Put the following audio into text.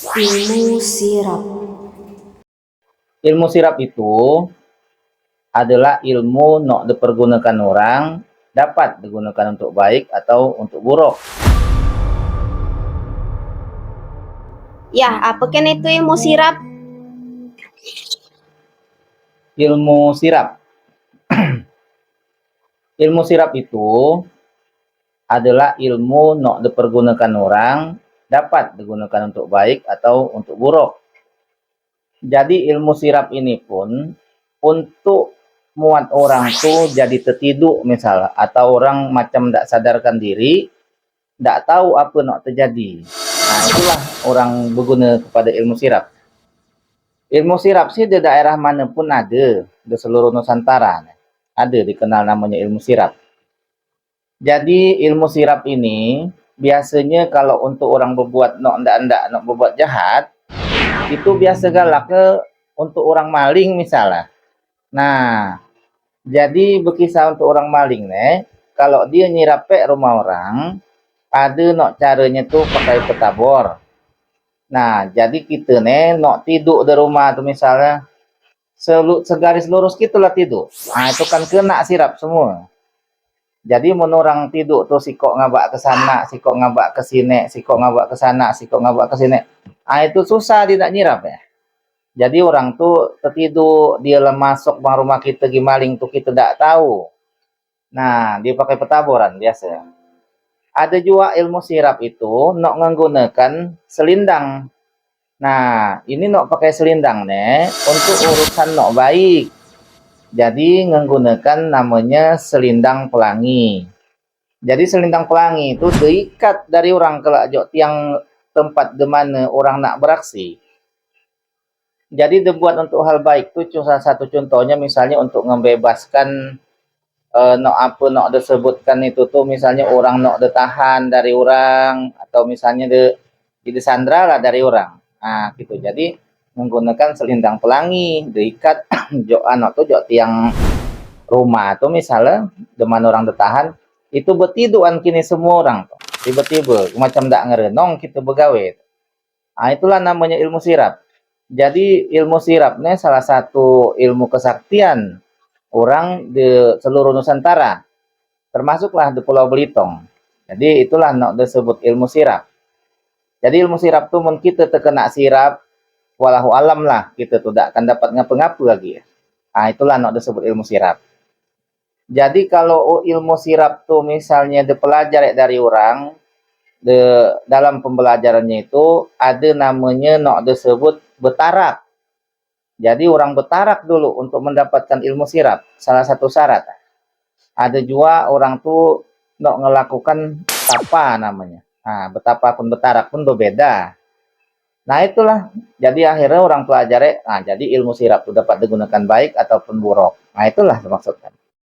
Ilmu sirap. Ilmu sirap itu adalah ilmu nok dipergunakan orang, dapat digunakan untuk baik atau untuk buruk. Ya, apa kan itu ilmu sirap? Ilmu sirap. Ilmu sirap itu adalah ilmu nok dipergunakan orang, dapat digunakan untuk baik atau untuk buruk. Jadi ilmu sirap ini pun untuk muat orang tuh jadi tertidur misalnya, atau orang macam tidak sadarkan diri, tidak tahu apa nak terjadi. Nah, itulah orang berguna kepada ilmu sirap. Ilmu sirap sih di daerah mana pun ada, di seluruh Nusantara. Ada dikenal namanya ilmu sirap. Jadi ilmu sirap ini biasanya kalau untuk orang berbuat nak berbuat jahat, itu biasa galak ke untuk orang maling misalnya. Nah, jadi berkisah untuk orang maling kalau dia nyirapek rumah orang, ada nok caranya tuh pakai petabor. Nah, jadi kita nok tidur di rumah tuh misalnya segaris lurus gitulah tidur. Nah, itu kan kena sirap semua. Jadi orang tidur tuh sikok ngabak ke sana, sikok ngabak ke sini, sikok ngabak ke sana, sikok ngabak ke sini. Ah, itu susah tidak nyirap ya. Jadi orang tuh tertidur, dia masuk bang rumah kita gimaling tuh kita tidak tahu. Nah, dia pakai petaboran biasa. Ada juga ilmu sirap itu nok menggunakan selindang. Nah, ini nok pakai selindang untuk urusan nok baik. Jadi menggunakan namanya selindang pelangi. Jadi selindang pelangi itu diikat dari orang ke tiang tempat di mana orang nak beraksi. Jadi dibuat untuk hal baik itu salah satu contohnya misalnya untuk membebaskan nok apa nok disebutkan itu tuh misalnya orang nok ditahan dari orang atau misalnya disandra lah dari orang. Nah, gitu. Jadi menggunakan selindang pelangi diikat jok anak tuh jok tiang rumah tuh misalnya di mana orang ditahan itu betiduan kini semua orang tuh. Tiba-tiba macam tak ngerenong kita begawe. Nah, itulah namanya ilmu sirap. Jadi ilmu sirap ini salah satu ilmu kesaktian orang di seluruh Nusantara, termasuklah di Pulau Belitung. Jadi itulah nak disebut ilmu sirap. Jadi ilmu sirap tuh mun kita terkena sirap, walau alam lah kita tuh tidak akan dapat ngapa-ngapa lagi. Ah, itulah nak disebut ilmu sirap. Jadi kalau ilmu sirap tuh misalnya dipelajari dari orang, dalam pembelajarannya itu ada namanya nak disebut betarak. Jadi orang betarak dulu untuk mendapatkan ilmu sirap. Salah satu syarat. Ada juga orang tuh nok melakukan tapa namanya. Nah, betapa pun betarak pun berbeda. Nah, itulah. Jadi akhirnya orang pelajari, nah jadi ilmu sirap itu dapat digunakan baik ataupun buruk. Nah, itulah maksudnya.